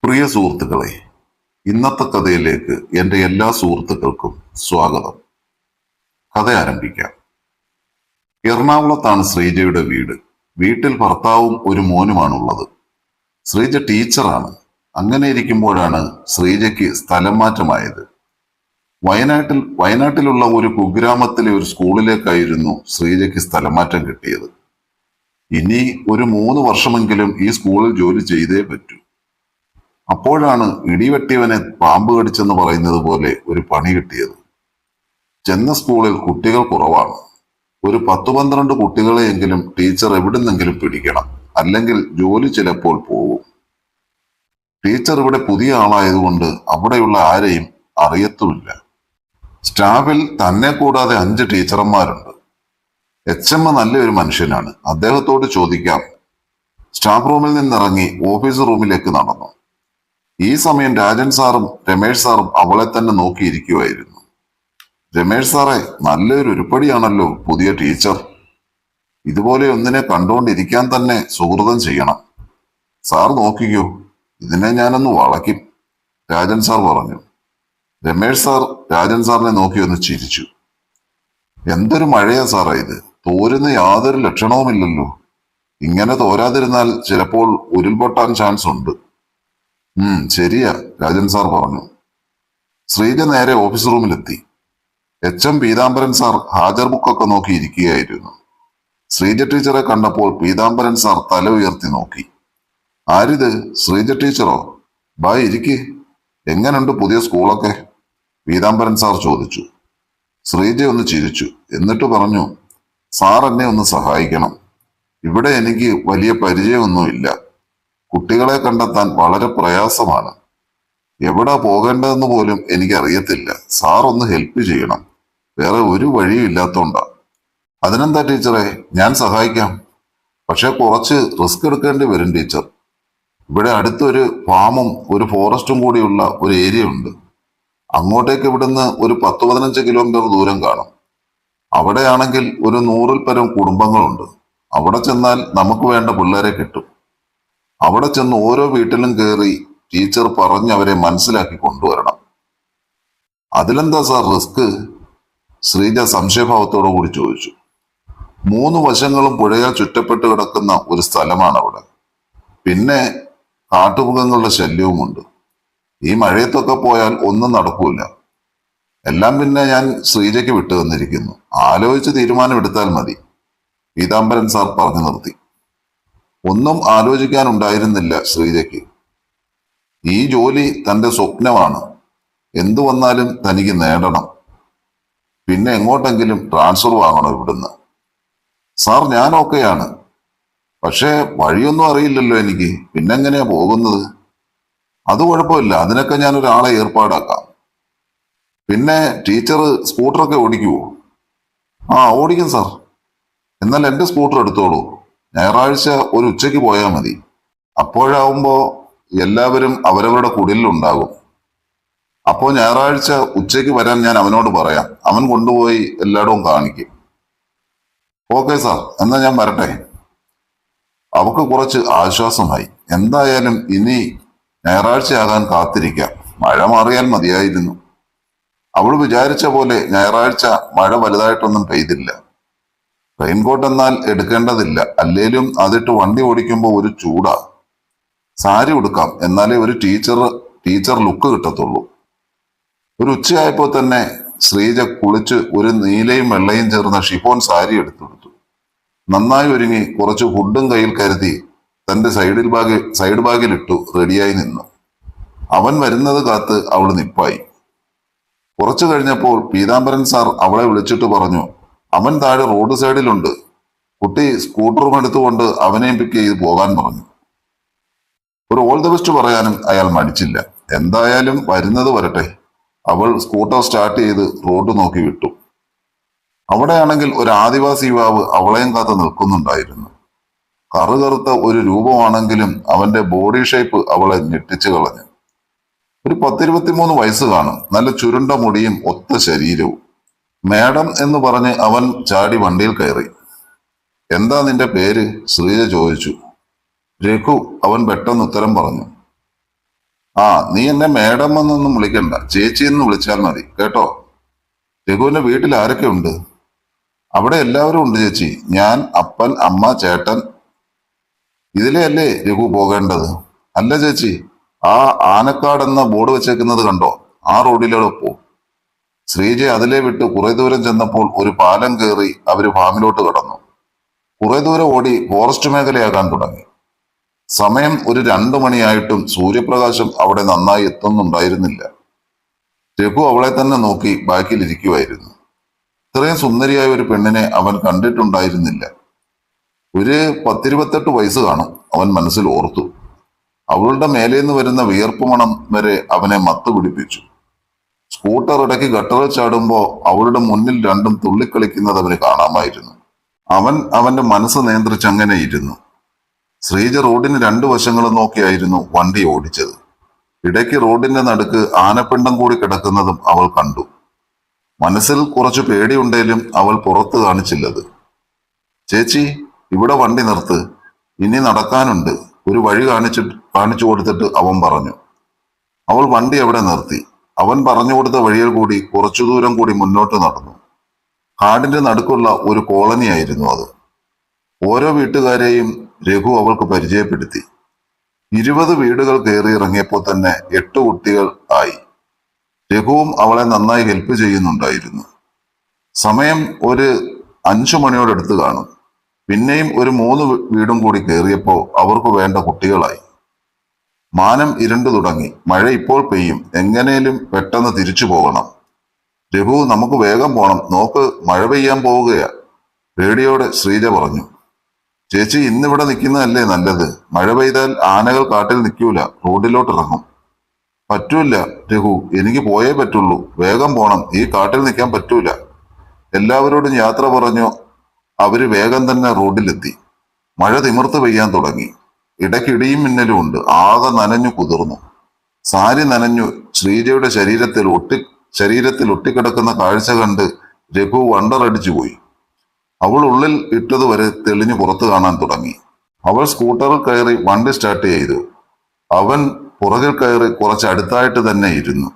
പ്രിയ സുഹൃത്തുക്കളെ, ഇന്നത്തെ കഥയിലേക്ക് എൻ്റെ എല്ലാ സുഹൃത്തുക്കൾക്കും സ്വാഗതം. കഥ ആരംഭിക്കാം. എറണാകുളത്താണ് ശ്രീജയുടെ വീട്. വീട്ടിൽ ഭർത്താവും ഒരു മോനുമാണുള്ളത്. ശ്രീജ ടീച്ചറാണ്. അങ്ങനെ ഇരിക്കുമ്പോഴാണ് ശ്രീജയ്ക്ക് സ്ഥലം മാറ്റമായത്. വയനാട്ടിലുള്ള ഒരു കുഗ്രാമത്തിലെ ഒരു സ്കൂളിലേക്കായിരുന്നു ശ്രീജയ്ക്ക് സ്ഥലം മാറ്റം കിട്ടിയത്. ഇനി ഒരു 3 വർഷമെങ്കിലും ഈ സ്കൂളിൽ ജോലി ചെയ്തേ പറ്റൂ. അപ്പോഴാണ് ഇടിവെട്ടിയവനെ പാമ്പ് കടിച്ചെന്ന് പറയുന്നത് പോലെ ഒരു പണി കിട്ടിയത്. ചെന്ന സ്കൂളിൽ കുട്ടികൾ കുറവാണ്. ഒരു 10-12 കുട്ടികളെയെങ്കിലും ടീച്ചർ എവിടുന്നെങ്കിലും പിടിക്കണം, അല്ലെങ്കിൽ ജോലി ചിലപ്പോൾ പോവും. ടീച്ചർ ഇവിടെ പുതിയ ആളായതുകൊണ്ട് അവിടെയുള്ള ആരെയും അറിയത്തുമില്ല. സ്റ്റാഫിൽ തന്നെ കൂടാതെ 5 ടീച്ചർമാരുണ്ട്. HM നല്ലൊരു മനുഷ്യനാണ്. അദ്ദേഹത്തോട് ചോദിക്കാം. സ്റ്റാഫ് റൂമിൽ നിന്നിറങ്ങി ഓഫീസ് റൂമിലേക്ക് നടന്നു. ഈ സമയം രാജൻ സാറും രമേഷ് സാറും അവളെ തന്നെ നോക്കിയിരിക്കുമായിരുന്നു. രമേഷ് സാറേ, നല്ലൊരു ഉരുപ്പടിയാണല്ലോ പുതിയ ടീച്ചർ. ഇതുപോലെ ഒന്നിനെ കണ്ടുകൊണ്ടിരിക്കാൻ തന്നെ സുഹൃതം ചെയ്യണം. സാർ നോക്കിക്കോ, ഇതിനെ ഞാനൊന്ന് വളയ്ക്കും, രാജൻ സാർ പറഞ്ഞു. രമേഷ് സാർ രാജൻ സാറിനെ നോക്കി ഒന്ന് ചിരിച്ചു. എന്തൊരു മഴയാ സാറേ ഇത്, തോരുന്ന യാതൊരു ലക്ഷണവുമില്ലല്ലോ. ഇങ്ങനെ തോരാതിരുന്നാൽ ചിലപ്പോൾ ഉരുൾപൊട്ടാൻ ചാൻസ് ഉണ്ട്. ശരിയാ, രാജൻ സാർ പറഞ്ഞു. ശ്രീജ നേരെ ഓഫീസ് റൂമിലെത്തി. HM പീതാംബരൻ സാർ ഹാജർ ബുക്കൊക്കെ നോക്കി ഇരിക്കുകയായിരുന്നു. ശ്രീജ ടീച്ചറെ കണ്ടപ്പോൾ പീതാംബരൻ സാർ തല ഉയർത്തി നോക്കി. ആരിത്, ശ്രീജ ടീച്ചറോ? ബാ ഇരിക്ക്. എങ്ങനുണ്ട് പുതിയ സ്കൂളൊക്കെ? പീതാംബരൻ സാർ ചോദിച്ചു. ശ്രീജ ഒന്ന് ചിരിച്ചു. എന്നിട്ട് പറഞ്ഞു, സാർ എന്നെ ഒന്ന് സഹായിക്കണം. ഇവിടെ എനിക്ക് വലിയ പരിചയമൊന്നുമില്ല. കുട്ടികളെ കണ്ടെത്താൻ വളരെ പ്രയാസമാണ്. എവിടാ പോകേണ്ടതെന്ന് പോലും എനിക്കറിയത്തില്ല. സാർ ഒന്ന് ഹെൽപ്പ് ചെയ്യണം. വേറെ ഒരു വഴിയും ഇല്ലാത്തോണ്ടാ. അതിനെന്താ ടീച്ചറെ, ഞാൻ സഹായിക്കാം. പക്ഷെ കുറച്ച് റിസ്ക് എടുക്കേണ്ടി വരും ടീച്ചർ. ഇവിടെ അടുത്തൊരു ഫാമും ഒരു ഫോറസ്റ്റും കൂടിയുള്ള ഒരു ഏരിയ ഉണ്ട്. അങ്ങോട്ടേക്ക് ഇവിടുന്ന് ഒരു 10-15 കിലോമീറ്റർ ദൂരം കാണും. അവിടെയാണെങ്കിൽ ഒരു 100-ൽ പരം കുടുംബങ്ങളുണ്ട്. അവിടെ ചെന്നാൽ നമുക്ക് വേണ്ട പിള്ളേരെ കിട്ടും. അവിടെ ചെന്ന് ഓരോ വീട്ടിലും കയറി ടീച്ചർ പറഞ്ഞ് അവരെ മനസ്സിലാക്കി കൊണ്ടുവരണം. അതിലെന്താ സാർ റിസ്ക്? ശ്രീജ സംശയഭാവത്തോടു കൂടി ചോദിച്ചു. 3 വശങ്ങളും പുഴയാൽ ചുറ്റപ്പെട്ട് കിടക്കുന്ന ഒരു സ്ഥലമാണ് അവിടെ. പിന്നെ കാട്ടുമൃഗങ്ങളുടെ ശല്യവുമുണ്ട്. ഈ മഴയത്തൊക്കെ പോയാൽ ഒന്നും നടക്കൂല. എല്ലാം പിന്നെ ഞാൻ ശ്രീജയ്ക്ക് വിട്ടു തന്നിരിക്കുന്നു. ആലോചിച്ച് തീരുമാനമെടുത്താൽ മതി, പീതാംബരൻ സാർ പറഞ്ഞു നിർത്തി. ഒന്നും ആലോചിക്കാനുണ്ടായിരുന്നില്ല ശ്രീജയ്ക്ക്. ഈ ജോലി തന്റെ സ്വപ്നമാണ്. എന്തു വന്നാലും തനിക്ക് നേടണം. പിന്നെ എങ്ങോട്ടെങ്കിലും ട്രാൻസ്ഫർ വാങ്ങണം ഇവിടുന്ന്. സാർ ഞാൻ ഓക്കെയാണ്. പക്ഷേ വഴിയൊന്നും അറിയില്ലല്ലോ എനിക്ക്. പിന്നെങ്ങനെയാ പോകുന്നത്? അത് കുഴപ്പമില്ല, അതിനൊക്കെ ഞാൻ ഒരാളെ ഏർപ്പാടാക്കാം. പിന്നെ ടീച്ചർ സ്കൂട്ടറൊക്കെ ഓടിക്കുവോ? ഓടിക്കും സാർ. എന്നാൽ എൻ്റെ സ്കൂട്ടർ എടുത്തോളൂ. ഞായറാഴ്ച ഒരു ഉച്ചയ്ക്ക് പോയാൽ മതി. അപ്പോഴാവുമ്പോ എല്ലാവരും അവരവരുടെ കുടിലുണ്ടാകും. അപ്പോൾ ഞായറാഴ്ച ഉച്ചയ്ക്ക് വരാൻ ഞാൻ അവനോട് പറയാം. അവൻ കൊണ്ടുപോയി എല്ലായിടവും കാണിക്കും. ഓക്കെ സാർ, എന്നാ ഞാൻ വരട്ടെ. അവക്ക് കുറച്ച് ആശ്വാസമായി. എന്തായാലും ഇനി ഞായറാഴ്ചയാകാൻ കാത്തിരിക്കാം. മഴ മാറിയാൽ മതിയായിരുന്നു. അവൾ വിചാരിച്ച പോലെ ഞായറാഴ്ച മഴ വലുതായിട്ടൊന്നും പെയ്തില്ല. റെയിൻകോട്ട് എന്നാൽ എടുക്കേണ്ടതില്ല. അല്ലേലും അതിട്ട് വണ്ടി ഓടിക്കുമ്പോൾ ഒരു ചൂടാ. സാരി ഉടുക്കാം, എന്നാലേ ഒരു ടീച്ചർ ലുക്ക് കിട്ടത്തുള്ളൂ. ഒരു ഉച്ചയായപ്പോൾ തന്നെ ശ്രീജ കുളിച്ച് ഒരു നീലയും വെള്ളയും ചേർന്ന ഷിഫോൺ സാരി എടുത്തെടുത്തു. നന്നായി ഒരുങ്ങി കുറച്ച് ഫുഡും കയ്യിൽ കരുതി തന്റെ സൈഡ് ബാഗിലിട്ടു റെഡിയായി നിന്നു. അവൻ വരുന്നത് കാത്ത് അവൾ നിപ്പായി. കുറച്ചു കഴിഞ്ഞപ്പോൾ പീതാംബരൻ സാർ അവളെ വിളിച്ചിട്ട് പറഞ്ഞു, അവൻ താഴെ റോഡ് സൈഡിലുണ്ട്. കുട്ടി സ്കൂട്ടറും എടുത്തുകൊണ്ട് അവനെയും പിക്ക് ചെയ്ത് പോകാൻ പറഞ്ഞു. ഒരു ഓൾ ദ ബെസ്റ്റ് പറയാനും അയാൾ മടിച്ചില്ല. എന്തായാലും വരുന്നത് വരട്ടെ. അവൾ സ്കൂട്ടർ സ്റ്റാർട്ട് ചെയ്ത് റോഡ് നോക്കി വിട്ടു. അവിടെയാണെങ്കിൽ ഒരു ആദിവാസി യുവാവ് അവളെയും കാത്ത് നിൽക്കുന്നുണ്ടായിരുന്നു. കറുകറുത്ത ഒരു രൂപമാണെങ്കിലും അവന്റെ ബോഡി ഷേപ്പ് അവളെ ഞെട്ടിച്ചു കളഞ്ഞു. ഒരു 10-23 വയസ്സ് കാണും. നല്ല ചുരുണ്ട മുടിയും ഒത്ത ശരീരവും. മാഡം എന്ന് പറഞ്ഞ് അവൻ ചാടി വണ്ടിയിൽ കയറി. എന്താ നിന്റെ പേര്? ശ്രീജ ചോദിച്ചു. രഘു, അവൻ പെട്ടെന്ന് ഉത്തരം പറഞ്ഞു. ആ, നീ എന്നെ മേഡം എന്നൊന്നും വിളിക്കണ്ട, ചേച്ചി എന്ന് വിളിച്ചാൽ മതി കേട്ടോ. രഘുവിന്റെ വീട്ടിൽ ആരൊക്കെ ഉണ്ട്? അവിടെ എല്ലാവരും ഉണ്ട് ചേച്ചി. ഞാൻ, അപ്പൻ, അമ്മ, ചേട്ടൻ. ഇതിലെ അല്ലേ രഘു പോകേണ്ടത്? അല്ല ചേച്ചി, ആ ആനക്കാട് എന്ന ബോർഡ് വെച്ചേക്കുന്നത് കണ്ടോ? ആ റോഡിലൂടെ പോ. ശ്രീജ അതിലെ വിട്ട് കുറെ ദൂരം ചെന്നപ്പോൾ ഒരു പാലം കയറി അവര് ഫാമിലോട്ട് കടന്നു. കുറെ ദൂരം ഓടി ഫോറസ്റ്റ് മേഖലയാകാൻ തുടങ്ങി. സമയം ഒരു 2 മണിയായിട്ടും സൂര്യപ്രകാശം അവിടെ നന്നായി എത്തുന്നുണ്ടായിരുന്നില്ല. രഘു അവളെ തന്നെ നോക്കി ബാക്കിൽ ഇരിക്കുമായിരുന്നു. ഇത്രയും സുന്ദരിയായ ഒരു പെണ്ണിനെ അവൻ കണ്ടിട്ടുണ്ടായിരുന്നില്ല. ഒരു 10-28 വയസ്സ് കാണും, അവൻ മനസ്സിൽ ഓർത്തു. അവളുടെ മേലേന്ന് വരുന്ന വിയർപ്പ് മണം വരെ അവനെ മത്തു പിടിപ്പിച്ചു. സ്കൂട്ടർ ഇടയ്ക്ക് ഗട്ടറിൽ ചാടുമ്പോ അവളുടെ മുന്നിൽ രണ്ടും തുള്ളിക്കളിക്കുന്നത് അവന് കാണാമായിരുന്നു. അവൻ അവന്റെ മനസ്സ് നിയന്ത്രിച്ച് അങ്ങനെ ഇരുന്നു. ശ്രീജ റോഡിന് 2 വശങ്ങളും നോക്കിയായിരുന്നു വണ്ടി ഓടിച്ചത്. ഇടയ്ക്ക് റോഡിന്റെ നടുക്ക് ആനപ്പിണ്ടം കൂടി കിടക്കുന്നതും അവൾ കണ്ടു. മനസ്സിൽ കുറച്ചു പേടിയുണ്ടെങ്കിലും അവൾ പുറത്ത് കാണിച്ചില്ലത്. ചേച്ചി, ഇവിടെ വണ്ടി നിർത്ത്, ഇനി നടക്കാനുണ്ട്, ഒരു വഴി കാണിച്ചു കൊടുത്തിട്ട് അവൻ പറഞ്ഞു. അവൾ വണ്ടി അവിടെ നിർത്തി. അവൻ പറഞ്ഞു കൊടുത്ത വഴിയിൽ കൂടി കുറച്ചു ദൂരം കൂടി മുന്നോട്ട് നടന്നു. കാടിന്റെ നടുക്കുള്ള ഒരു കോളനിയായിരുന്നു അത്. ഓരോ വീട്ടുകാരെയും രഘു അവൾക്ക് പരിചയപ്പെടുത്തി. 20 വീടുകൾ കയറി ഇറങ്ങിയപ്പോൾ തന്നെ 8 കുട്ടികൾ ആയി. രഘുവും അവളെ നന്നായി ഹെൽപ്പ് ചെയ്യുന്നുണ്ടായിരുന്നു. സമയം ഒരു 5 മണിയോടടുത്ത് കാണും. പിന്നെയും ഒരു 3 വീടും കൂടി കയറിയപ്പോൾ അവർക്ക് വേണ്ട കുട്ടികളായി. മാനം ഇരുണ്ടു തുടങ്ങി. മഴ ഇപ്പോൾ പെയ്യും, എങ്ങനെയും പെട്ടെന്ന് തിരിച്ചു പോകണം. രഘു, നമുക്ക് വേഗം പോണം, നോക്ക് മഴ പെയ്യാൻ പോവുകയാ, പേടിയോടെ ശ്രീജ പറഞ്ഞു. ചേച്ചി, ഇന്നിവിടെ നിൽക്കുന്നതല്ലേ നല്ലത്. മഴ പെയ്താൽ ആനകൾ കാട്ടിൽ നിൽക്കൂല, റോഡിലോട്ട് ഇറങ്ങും. പറ്റൂല രഘു, എനിക്ക് പോയേ പറ്റുള്ളൂ, വേഗം പോണം, ഈ കാട്ടിൽ നിൽക്കാൻ പറ്റൂല. എല്ലാവരോടും യാത്ര പറഞ്ഞു അവര് വേഗം തന്നെ റോഡിലെത്തി. മഴ തിമിർത്ത് പെയ്യാൻ തുടങ്ങി. ഇടയ്ക്ക് ഇടിയും മിന്നലും ഉണ്ട്. ആകെ നനഞ്ഞു കുതിർന്നു. സാരി നനഞ്ഞു. ശ്രീജയുടെ ശരീരത്തിൽ ഒട്ടിക്കിടക്കുന്ന കാഴ്ച കണ്ട് രഘു വണ്ടറടിച്ചു പോയി. അവൾ ഉള്ളിൽ ഇട്ടതുവരെ തെളിഞ്ഞു പുറത്തു കാണാൻ തുടങ്ങി. അവൾ സ്കൂട്ടറിൽ കയറി വണ്ടി സ്റ്റാർട്ട് ചെയ്തു. അവൻ പുറകിൽ കയറി കുറച്ച് അടുത്തായിട്ട് തന്നെ ഇരുന്നു.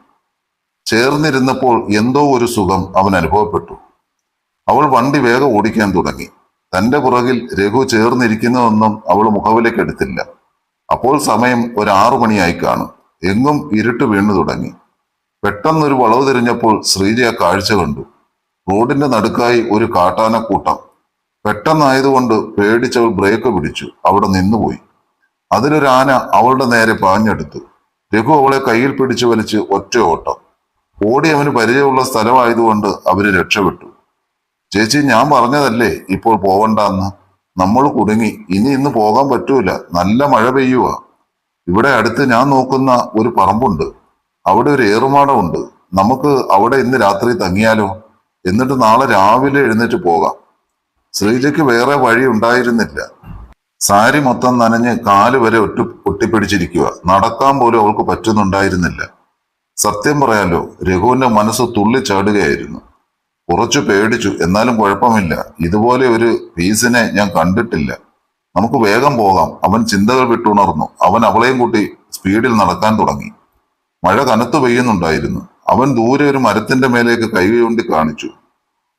ചേർന്നിരുന്നപ്പോൾ എന്തോ ഒരു സുഖം അവൻ അനുഭവപ്പെട്ടു. അവൾ വണ്ടി വേഗം ഓടിക്കാൻ തുടങ്ങി. തന്റെ പുറകിൽ രഘു ചേർന്നിരിക്കുന്നതൊന്നും അവൾ മുഖവിലേക്ക് എടുത്തില്ല. അപ്പോൾ സമയം ഒരു 6 മണിയായി കാണും. എങ്ങും ഇരുട്ട് വീണു തുടങ്ങി. പെട്ടെന്നൊരു വളവ് തിരിഞ്ഞപ്പോൾ ശ്രീജ ആ കാഴ്ച കണ്ടു. റോഡിന്റെ നടുക്കായി ഒരു കാട്ടാനക്കൂട്ടം. പെട്ടെന്നായതുകൊണ്ട് പേടിച്ചവൾ ബ്രേക്ക് പിടിച്ചു. അവിടെ നിന്നുപോയി. അതിലൊരു ആന അവളുടെ നേരെ പാഞ്ഞെടുത്തു. രഘു അവളെ കയ്യിൽ പിടിച്ചു വലിച്ച് ഒറ്റ ഓട്ടം. ഓടി അവന് പരിചയമുള്ള സ്ഥലമായതുകൊണ്ട് അവര് രക്ഷപ്പെട്ടു. ചേച്ചി, ഞാൻ പറഞ്ഞതല്ലേ ഇപ്പോൾ പോവണ്ടെന്ന്. നമ്മൾ കുടുങ്ങി, ഇന്ന് പോകാൻ പറ്റൂല, നല്ല മഴ പെയ്യുക. ഇവിടെ അടുത്ത് ഞാൻ നോക്കുന്ന ഒരു പറമ്പുണ്ട്, അവിടെ ഒരു ഏറുമാടമുണ്ട്. നമുക്ക് അവിടെ ഇന്ന് രാത്രി തങ്ങിയാലോ? എന്നിട്ട് നാളെ രാവിലെ എഴുന്നേറ്റ് പോകാം. ശ്രീജയ്ക്ക് വേറെ വഴി ഉണ്ടായിരുന്നില്ല. സാരി മൊത്തം നനഞ്ഞ് കാല് വരെ ഒട്ടിപ്പിടിച്ചിരിക്കുക. നടക്കാൻ പോലും അവൾക്ക് പറ്റുന്നുണ്ടായിരുന്നില്ല. സത്യം പറയാലോ, രഘുവിന്റെ മനസ്സ് തുള്ളിച്ചാടുകയായിരുന്നു. കുറച്ചു പേടിച്ചു, എന്നാലും കുഴപ്പമില്ല, ഇതുപോലെ ഒരു പീസിനെ ഞാൻ കണ്ടിട്ടില്ല. നമുക്ക് വേഗം പോകാം. അവൻ ചിന്തകൾ വിട്ടുണർന്നു. അവൻ അവളെയും കൂട്ടി സ്പീഡിൽ നടക്കാൻ തുടങ്ങി. മഴ കനത്തു പെയ്യുന്നുണ്ടായിരുന്നു. അവൻ ദൂരെ ഒരു മരത്തിന്റെ മേലേക്ക് കൈ ചൂണ്ടി കാണിച്ചു.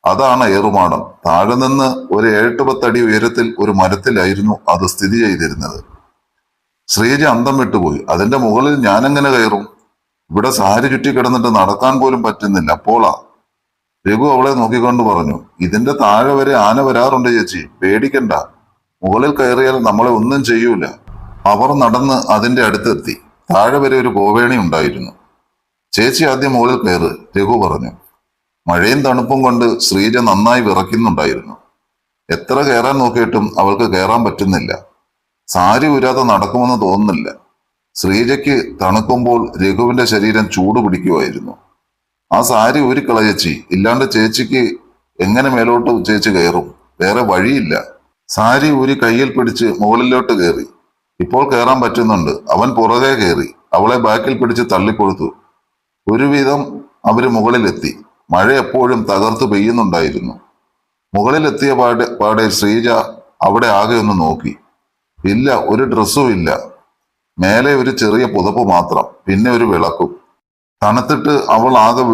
അതാണ് ഏറുമാടം. താഴെ നിന്ന് ഒരു 7-10 അടി ഉയരത്തിൽ ഒരു മരത്തിലായിരുന്നു അത് സ്ഥിതി ചെയ്തിരുന്നത്. ശ്രീജ അന്തം വിട്ടുപോയി. അതിന്റെ മുകളിൽ ഞാനെങ്ങനെ കയറും? ഇവിടെ സാരി ചുറ്റി കിടന്നിട്ട് നടക്കാൻ പോലും പറ്റുന്നില്ല. അപ്പോളാ രഘു അവളെ നോക്കിക്കൊണ്ട് പറഞ്ഞു, ഇതിന്റെ താഴെ വരെ ആന വരാറുണ്ട് ചേച്ചി, പേടിക്കണ്ട. മുകളിൽ കയറിയാൽ നമ്മളെ ഒന്നും ചെയ്യൂല. അവർ നടന്ന് അതിന്റെ അടുത്തെത്തി. താഴെ വരെ ഒരു കോവേണി ഉണ്ടായിരുന്നു. ചേച്ചി ആദ്യം മുകളിൽ കയറ്, രഘു പറഞ്ഞു. മഴയും തണുപ്പും കൊണ്ട് ശ്രീജ നന്നായി വിറയ്ക്കുന്നുണ്ടായിരുന്നു. എത്ര കയറാൻ നോക്കിയിട്ടും അവൾക്ക് കയറാൻ പറ്റുന്നില്ല. സാരി ഊരാതെ നടക്കുമെന്ന് തോന്നുന്നില്ല. ശ്രീജയ്ക്ക് തണുക്കുമ്പോൾ രഘുവിന്റെ ശരീരം ചൂട് പിടിക്കുമായിരുന്നു. ആ സാരി ഊരിക്കളയച്ചി, ഇല്ലാണ്ട് ചേച്ചിക്ക് എങ്ങനെ മേലോട്ട് ചേച്ചി കയറും? വേറെ വഴിയില്ല. സാരി ഊരി കയ്യിൽ പിടിച്ച് മുകളിലോട്ട് കയറി. ഇപ്പോൾ കയറാൻ പറ്റുന്നുണ്ട്. അവൻ പുറകെ കയറി അവളെ ബാക്കിൽ പിടിച്ച് തള്ളിക്കൊടുത്തു. ഒരുവിധം അവര് മുകളിലെത്തി. മഴ എപ്പോഴും തകർത്തു പെയ്യുന്നുണ്ടായിരുന്നു. മുകളിലെത്തിയ പാടെ ശ്രീജ അവിടെ ആകെ ഒന്ന് നോക്കി. ഇല്ല, ഒരു ഡ്രസ്സും ഇല്ല. മേലെ ഒരു ചെറിയ പുതപ്പ് മാത്രം, പിന്നെ ഒരു വിളക്കും. തണുത്തിട്ട് അവൾ ആകെ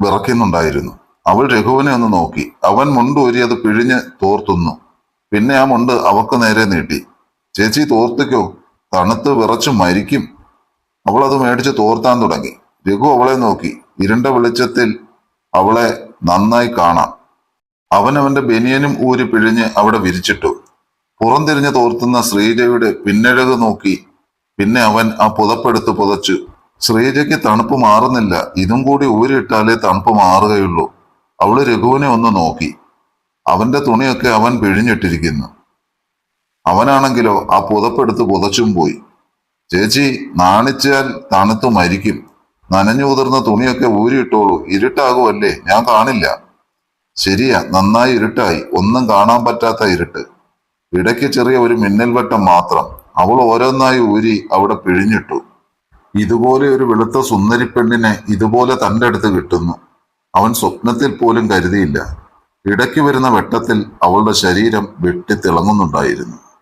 വിറയ്ക്കുന്നുണ്ടായിരുന്നു. അവൾ രഘുവിനെ ഒന്ന് നോക്കി. അവൻ മുണ്ട് ഊരി അത് പിഴിഞ്ഞ് തോർത്തുന്നു. പിന്നെ ആ മുണ്ട് അവക്ക് നേരെ നീട്ടി. ചേച്ചി തോർത്തിക്കോ, തണുത്ത് വിറച്ചു മരിക്കും. അവൾ അത് മേടിച്ച് തോർത്താൻ തുടങ്ങി. രഘു അവളെ നോക്കി. ഇരുണ്ട വെളിച്ചത്തിൽ അവളെ നന്നായി കാണാം. അവൻ അവന്റെ ബനിയനും ഊരി പിഴിഞ്ഞ് അവിടെ വിരിച്ചിട്ടു. പുറംതിരിഞ്ഞ് തോർത്തുന്ന ശ്രീജയുടെ പിന്നഴക് നോക്കി. പിന്നെ അവൻ ആ പുതപ്പെടുത്ത് പുതച്ചു. ശ്രീജയ്ക്ക് തണുപ്പ് മാറുന്നില്ല. ഇതും കൂടി ഊരിയിട്ടാലേ തണുപ്പ് മാറുകയുള്ളൂ. അവള് രഘുവിനെ ഒന്ന് നോക്കി. അവന്റെ തുണിയൊക്കെ അവൻ പിഴിഞ്ഞിട്ടിരിക്കുന്നു. അവനാണെങ്കിലോ ആ പുതപ്പെടുത്ത് പുതച്ചും പോയി. ചേച്ചി, നാണിച്ചാൽ തണുത്തു മരിക്കും. നനഞ്ഞു കുതിർന്ന തുണിയൊക്കെ ഊരിയിട്ടോളൂ. ഇരുട്ടാകുമല്ലേ, ഞാൻ കാണില്ല. ശരിയാ, നന്നായി ഇരുട്ടായി. ഒന്നും കാണാൻ പറ്റാത്ത ഇരുട്ട്. ഇടയ്ക്ക് ചെറിയ ഒരു മിന്നൽ വെട്ടം മാത്രം. അവൾ ഓരോന്നായി ഊരി അവിടെ പിഴിഞ്ഞിട്ടു. ഇതുപോലെ ഒരു വെളുത്ത സുന്ദരി പെണ്ണിനെ ഇതുപോലെ തന്റെ അടുത്ത് കിട്ടുന്നു. അവൻ സ്വപ്നത്തിൽ പോലും കരുതിയില്ല. ഇടയ്ക്ക് വരുന്ന വെട്ടത്തിൽ അവളുടെ ശരീരം വെട്ടിത്തിളങ്ങുന്നുണ്ടായിരുന്നു.